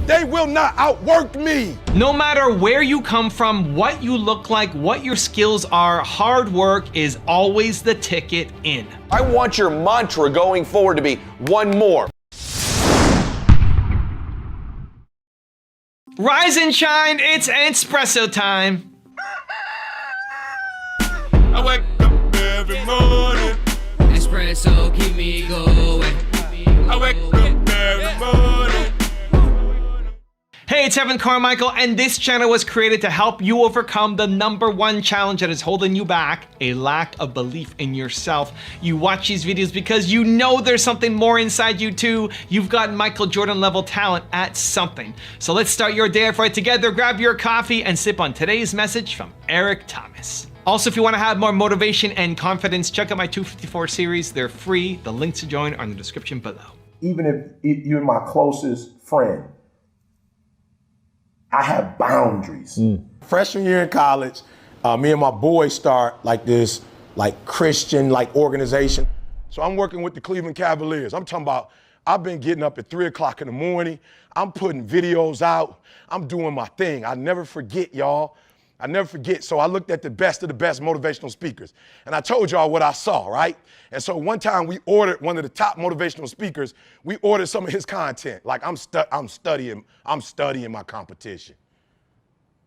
they will not outwork me. No matter where you come from, what you look like, what your skills are, hard work is always the ticket in. I want your mantra going forward to be one more. Rise and shine, it's espresso time. I wake up every morning. Espresso keep me going. I wake up every morning. Hey, it's Evan Carmichael, and this channel was created to help you overcome the #1 challenge that is holding you back, a lack of belief in yourself. You watch these videos because you know there's something more inside you too. You've got Michael Jordan level talent at something. So let's start your day off right together. Grab your coffee and sip on today's message from Eric Thomas. Also, if you want to have more motivation and confidence, check out my 254 series. They're free. The links to join are in the description below. Even if you're my closest friend, I have boundaries. Freshman year in college, me and my boys start like this, like Christian, like organization. So I'm working with the Cleveland Cavaliers. I'm talking about, I've been getting up at 3 o'clock in the morning. I'm putting videos out. I'm doing my thing. I never forget, y'all. I never forget. So I looked at the best of the best motivational speakers. And I told y'all what I saw, right? And so one time we ordered one of the top motivational speakers. We ordered some of his content. Like I'm studying my competition.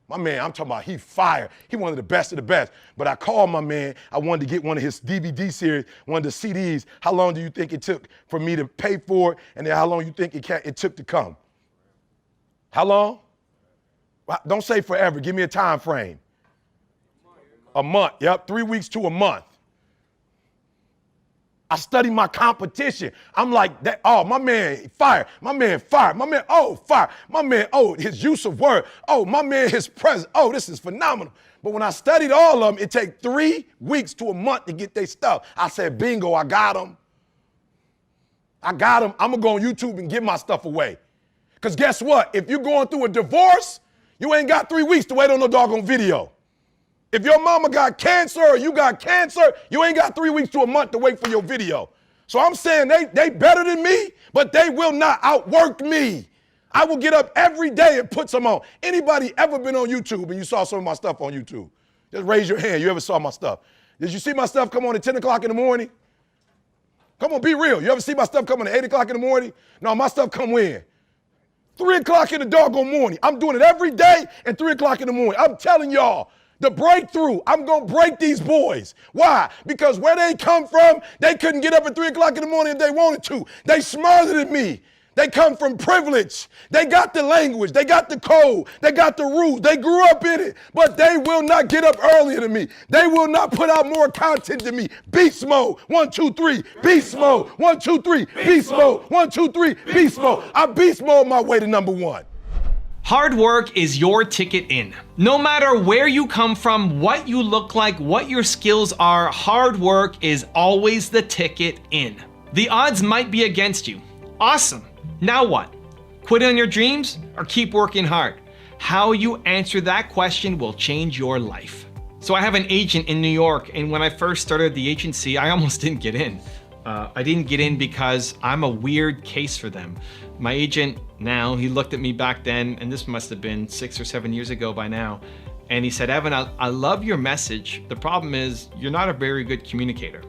My man, I'm talking about, he fire. He one of the best of the best. But I called my man. I wanted to get one of his DVD series, one of the CDs. How long do you think it took for me to pay for it? And then how long you think it took to come? How long? Don't say forever. Give me a time frame. A month. Yep, 3 weeks to a month. I study my competition. I'm like, that. Oh, my man, fire. My man, fire. My man, oh, fire. My man, oh, his use of word. Oh, my man, his presence. Oh, this is phenomenal. But when I studied all of them, it take 3 weeks to a month to get their stuff. I said, bingo, I got them. I got them. I'm going to go on YouTube and give my stuff away. Because guess what? If you're going through a divorce, you ain't got 3 weeks to wait on no doggone video. If your mama got cancer or you got cancer, you ain't got 3 weeks to a month to wait for your video. So I'm saying they better than me, but they will not outwork me. I will get up every day and put some on. Anybody ever been on YouTube and you saw some of my stuff on YouTube? Just raise your hand. You ever saw my stuff? Did you see my stuff come on at 10 o'clock in the morning? Come on, be real. You ever see my stuff come on at 8 o'clock in the morning? No, my stuff come when? 3 o'clock in the doggone morning. I'm doing it every day at 3 o'clock in the morning. I'm telling y'all, the breakthrough, I'm going to break these boys. Why? Because where they come from, they couldn't get up at 3 o'clock in the morning if they wanted to. They smarter than me. They come from privilege. They got the language. They got the code. They got the rules. They grew up in it, but they will not get up earlier than me. They will not put out more content than me. Beast mode, 1, 2, 3. Beast mode, 1, 2, 3. Beast mode, 1, 2, 3. Beast mode. I beast mode my way to #1. Hard work is your ticket in. No matter where you come from, what you look like, what your skills are, hard work is always the ticket in. The odds might be against you. Awesome. Now what? Quit on your dreams or keep working hard? How you answer that question will change your life. So I have an agent in New York, and when I first started the agency, I almost didn't get in. I didn't get in because I'm a weird case for them. My agent now, he looked at me back then, and this must have been 6 or 7 years ago by now, and he said, Evan, I love your message. The problem is you're not a very good communicator.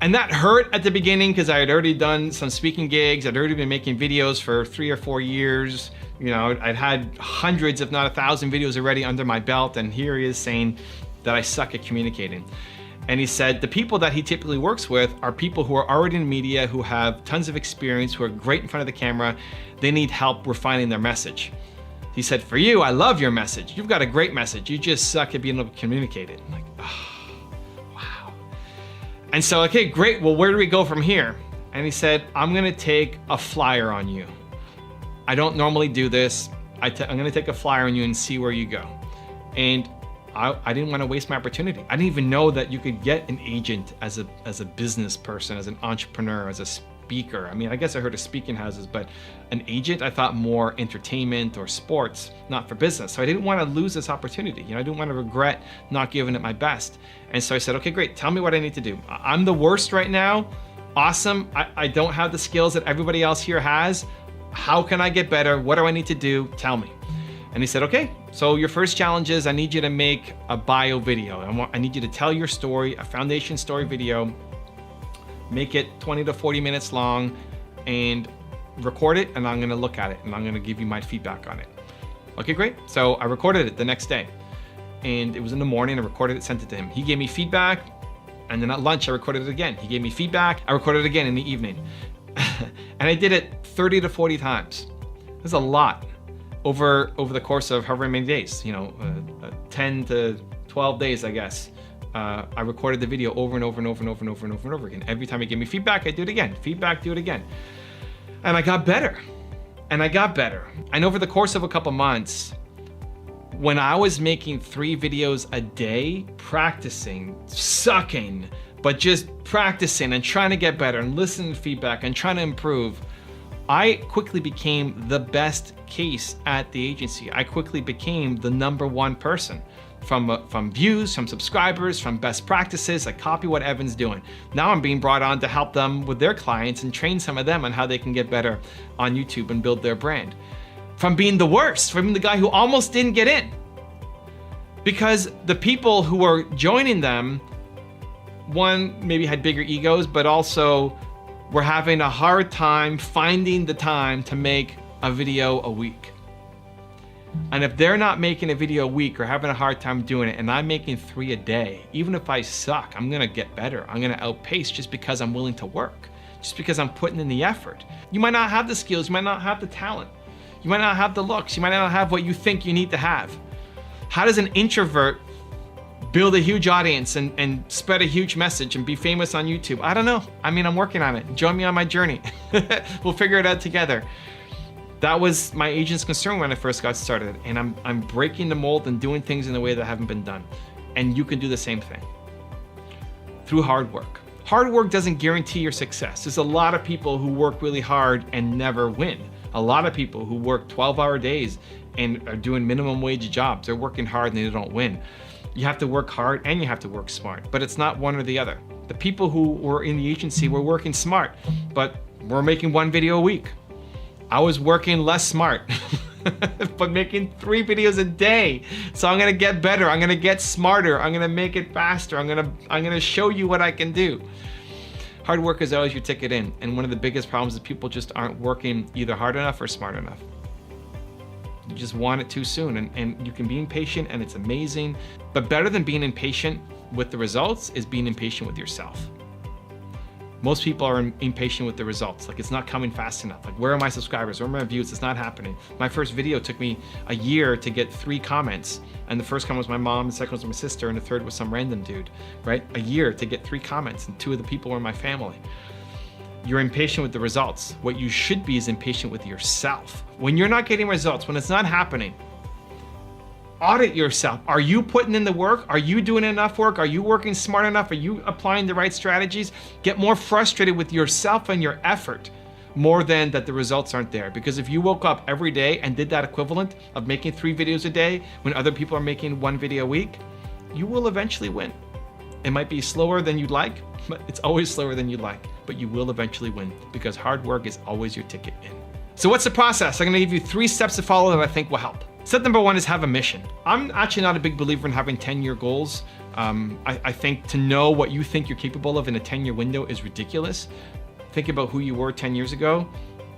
And that hurt at the beginning because I had already done some speaking gigs. I'd already been making videos for 3 or 4 years. You know, I'd had hundreds, if not 1,000 videos already under my belt. And here he is saying that I suck at communicating. And he said the people that he typically works with are people who are already in media, who have tons of experience, who are great in front of the camera. They need help refining their message. He said, for you, I love your message. You've got a great message. You just suck at being able to communicate it. I'm like, oh. And so, okay, great, well, where do we go from here? And he said, I'm gonna take a flyer on you. I don't normally do this. I'm gonna take a flyer on you and see where you go. And I didn't wanna waste my opportunity. I didn't even know that you could get an agent as a business person, as an entrepreneur, as a speaker. I mean, I guess I heard of speaking houses, but an agent, I thought more entertainment or sports, not for business. So I didn't want to lose this opportunity. You know, I didn't want to regret not giving it my best. And so I said, okay, great. Tell me what I need to do. I'm the worst right now. Awesome. I don't have the skills that everybody else here has. How can I get better? What do I need to do? Tell me. And he said, okay, so your first challenge is I need you to make a bio video. I need you to tell your story, a foundation story video, make it 20 to 40 minutes long and record it, and I'm gonna look at it and I'm gonna give you my feedback on it. Okay, great. So I recorded it the next day, and it was in the morning. I recorded it, sent it to him. He gave me feedback, and then at lunch I recorded it again. He gave me feedback, I recorded it again in the evening. And I did it 30 to 40 times. That's a lot over the course of however many days, 10 to 12 days, I guess. I recorded the video over and over and over and over and over and over and over again. Every time he gave me feedback, I do it again. Feedback, do it again. And I got better. And I got better. And over the course of a couple months, when I was making 3 videos a day, practicing, sucking, but just practicing and trying to get better and listening to feedback and trying to improve, I quickly became the best case at the agency. I quickly became the #1 person from views, from subscribers, from best practices. I copy what Evan's doing. Now I'm being brought on to help them with their clients and train some of them on how they can get better on YouTube and build their brand. From being the worst, from being the guy who almost didn't get in. Because the people who were joining them, one, maybe had bigger egos, but also were having a hard time finding the time to make a video a week. And if they're not making a video a week or having a hard time doing it, and I'm making 3 a day, even if I suck, I'm gonna get better. I'm gonna outpace just because I'm willing to work, just because I'm putting in the effort. You might not have the skills, you might not have the talent, you might not have the looks, you might not have what you think you need to have. How does an introvert build a huge audience and spread a huge message and be famous on YouTube? I don't know. I mean, I'm working on it. Join me on my journey. We'll figure it out together. That was my agent's concern when I first got started, and I'm breaking the mold and doing things in a way that haven't been done. And you can do the same thing through hard work. Hard work doesn't guarantee your success. There's a lot of people who work really hard and never win. A lot of people who work 12-hour days and are doing minimum wage jobs. They're working hard and they don't win. You have to work hard and you have to work smart, but it's not one or the other. The people who were in the agency were working smart, but we're making 1 video a week. I was working less smart, but making 3 videos a day. So I'm gonna get better, I'm gonna get smarter, I'm gonna make it faster, I'm gonna show you what I can do. Hard work is always your ticket in, and one of the biggest problems is people just aren't working either hard enough or smart enough. You just want it too soon, and you can be impatient, and it's amazing. But better than being impatient with the results is being impatient with yourself. Most people are impatient with the results. Like, it's not coming fast enough. Like, where are my subscribers? Where are my views? It's not happening. My first video took me a year to get 3 comments. And the first comment was my mom, the second was my sister, and the third was some random dude, right? A year to get 3 comments, and 2 of the people were my family. You're impatient with the results. What you should be is impatient with yourself. When you're not getting results, when it's not happening, audit yourself. Are you putting in the work? Are you doing enough work? Are you working smart enough? Are you applying the right strategies? Get more frustrated with yourself and your effort more than that the results aren't there. Because if you woke up every day and did that equivalent of making 3 videos a day when other people are making 1 video a week, you will eventually win. It might be slower than you'd like, but it's always slower than you'd like, but you will eventually win because hard work is always your ticket in. So what's the process? I'm gonna give you 3 steps to follow that I think will help. Step number 1 is have a mission. I'm actually not a big believer in having 10-year goals. I think to know what you think you're capable of in a 10-year window is ridiculous. Think about who you were 10 years ago.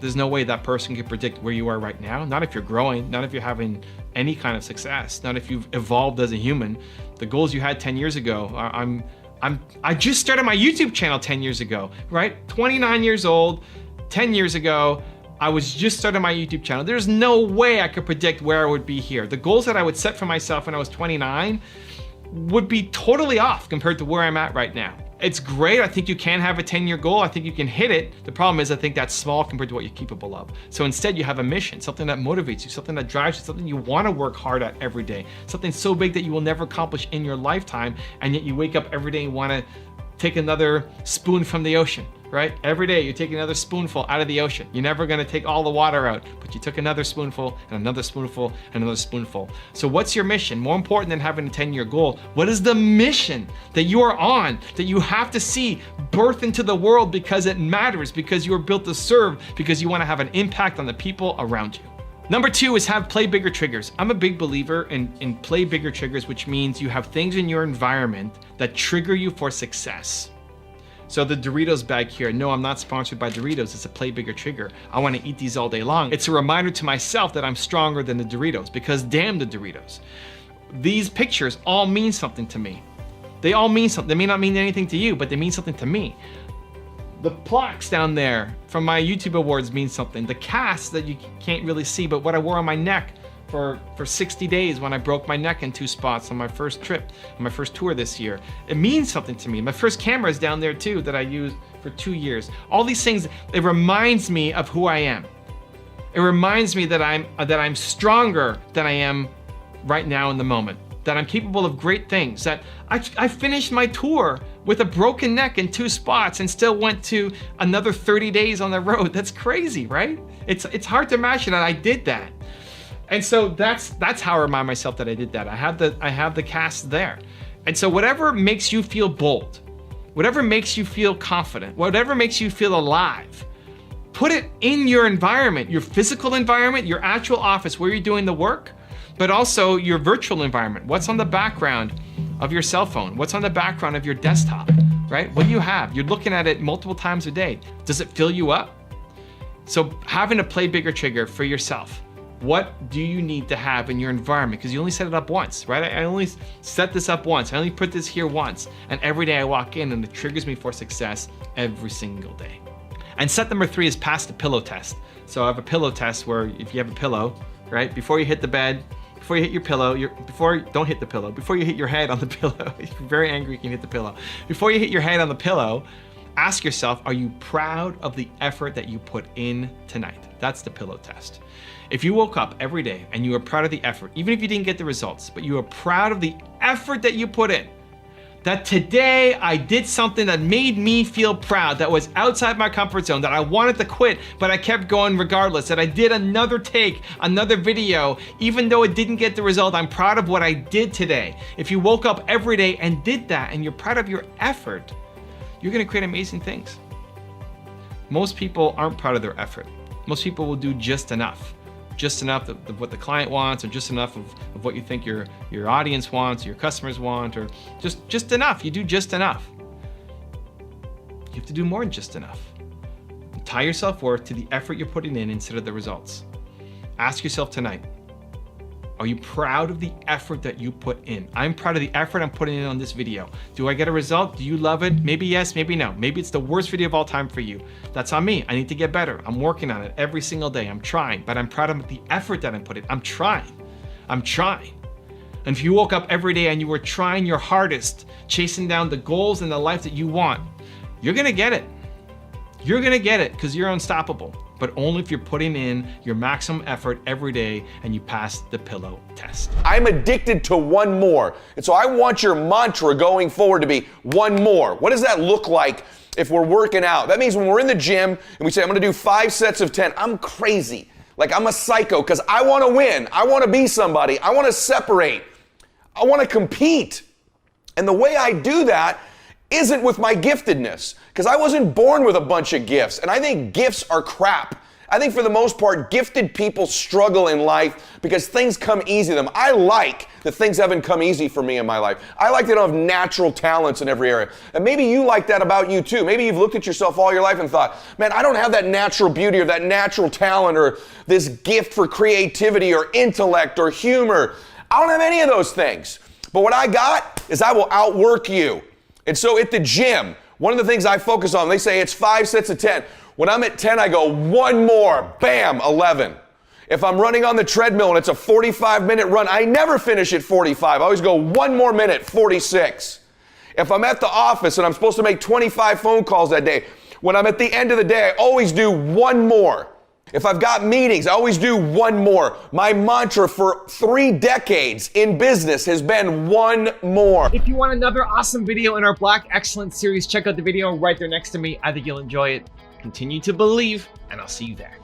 There's no way that person can predict where you are right now. Not if you're growing, not if you're having any kind of success, not if you've evolved as a human. The goals you had 10 years ago, I just started my YouTube channel 10 years ago, right? 29 years old, 10 years ago, I was just starting my YouTube channel. There's no way I could predict where I would be here. The goals that I would set for myself when I was 29 would be totally off compared to where I'm at right now. It's great. I think you can have a 10-year goal. I think you can hit it. The problem is I think that's small compared to what you're capable of. So instead you have a mission, something that motivates you, something that drives you, something you want to work hard at every day, something so big that you will never accomplish in your lifetime, and yet you wake up every day and want to take another spoon from the ocean, right? Every day you're taking another spoonful out of the ocean. You're never gonna take all the water out, but you took another spoonful and another spoonful and another spoonful. So what's your mission? More important than having a 10-year goal, what is the mission that you are on, that you have to see birth into the world because it matters, because you are built to serve, because you wanna have an impact on the people around you? Number 2 is have play bigger triggers. I'm a big believer in play bigger triggers, which means you have things in your environment that trigger you for success. So the Doritos bag here, no, I'm not sponsored by Doritos. It's a play bigger trigger. I want to eat these all day long. It's a reminder to myself that I'm stronger than the Doritos, because damn the Doritos. These pictures all mean something to me. They all mean something. They may not mean anything to you, but they mean something to me. The plaques down there from my YouTube awards mean something. The cast that you can't really see, but what I wore on my neck for 60 days when I broke my neck in 2 spots on my first trip, on my first tour this year. It means something to me. My first camera is down there too that I used for 2 years. All these things, it reminds me of who I am. It reminds me that I'm stronger than I am right now in the moment, that I'm capable of great things, that I finished my tour with a broken neck in 2 spots and still went to another 30 days on the road. That's crazy, right? It's hard to imagine that I did that. And so that's how I remind myself that I did that. I have the cast there. And so whatever makes you feel bold, whatever makes you feel confident, whatever makes you feel alive, put it in your environment, your physical environment, your actual office where you're doing the work, but also your virtual environment. What's on the background of your cell phone? What's on the background of your desktop, right? What do you have? You're looking at it multiple times a day. Does it fill you up? So having a play bigger trigger for yourself. What do you need to have in your environment? Because you only set it up once, right? I only set this up once. I only put this here once. And every day I walk in and it triggers me for success every single day. And set number 3 is pass the pillow test. So I have a pillow test where if you have a pillow, right? Before you hit the bed, before you hit your pillow, don't hit the pillow. Before you hit your head on the pillow, if you're very angry, you can hit the pillow. Before you hit your head on the pillow, ask yourself, are you proud of the effort that you put in tonight? That's the pillow test. If you woke up every day and you were proud of the effort, even if you didn't get the results, but you were proud of the effort that you put in, that today I did something that made me feel proud, that was outside my comfort zone, that I wanted to quit, but I kept going regardless, that I did another take, another video, even though it didn't get the result, I'm proud of what I did today. If you woke up every day and did that and you're proud of your effort, you're gonna create amazing things. Most people aren't proud of their effort. Most people will do just enough of what the client wants, or just enough of what you think your audience wants, your customers want, or just enough. You do just enough. You have to do more than just enough. Tie your self-worth to the effort you're putting in instead of the results. Ask yourself tonight, are you proud of the effort that you put in? I'm proud of the effort I'm putting in on this video. Do I get a result? Do you love it? Maybe yes, maybe no. Maybe it's the worst video of all time for you. That's on me. I need to get better. I'm working on it every single day. I'm trying, but I'm proud of the effort that I'm putting. I'm trying. And if you woke up every day and you were trying your hardest, chasing down the goals and the life that you want, you're gonna get it. You're gonna get it because you're unstoppable, but only if you're putting in your maximum effort every day and you pass the pillow test. I'm addicted to one more. And so I want your mantra going forward to be one more. What does that look like if we're working out? That means when we're in the gym and we say, I'm gonna do 5 sets of 10, I'm crazy. Like I'm a psycho because I wanna win. I wanna be somebody. I wanna separate. I wanna compete. And the way I do that isn't with my giftedness, because I wasn't born with a bunch of gifts, and I think gifts are crap. I think for the most part, gifted people struggle in life because things come easy to them. I like that things haven't come easy for me in my life. I like that I don't have natural talents in every area. And maybe you like that about you too. Maybe you've looked at yourself all your life and thought, man, I don't have that natural beauty or that natural talent or this gift for creativity or intellect or humor. I don't have any of those things. But what I got is I will outwork you. And so at the gym, one of the things I focus on, they say it's 5 sets of 10. When I'm at 10, I go one more, bam, 11. If I'm running on the treadmill and it's a 45-minute run, I never finish at 45. I always go one more minute, 46. If I'm at the office and I'm supposed to make 25 phone calls that day, when I'm at the end of the day, I always do one more. If I've got meetings, I always do one more. My mantra for 3 decades in business has been one more. If you want another awesome video in our Black Excellence series, check out the video right there next to me. I think you'll enjoy it. Continue to believe, and I'll see you there.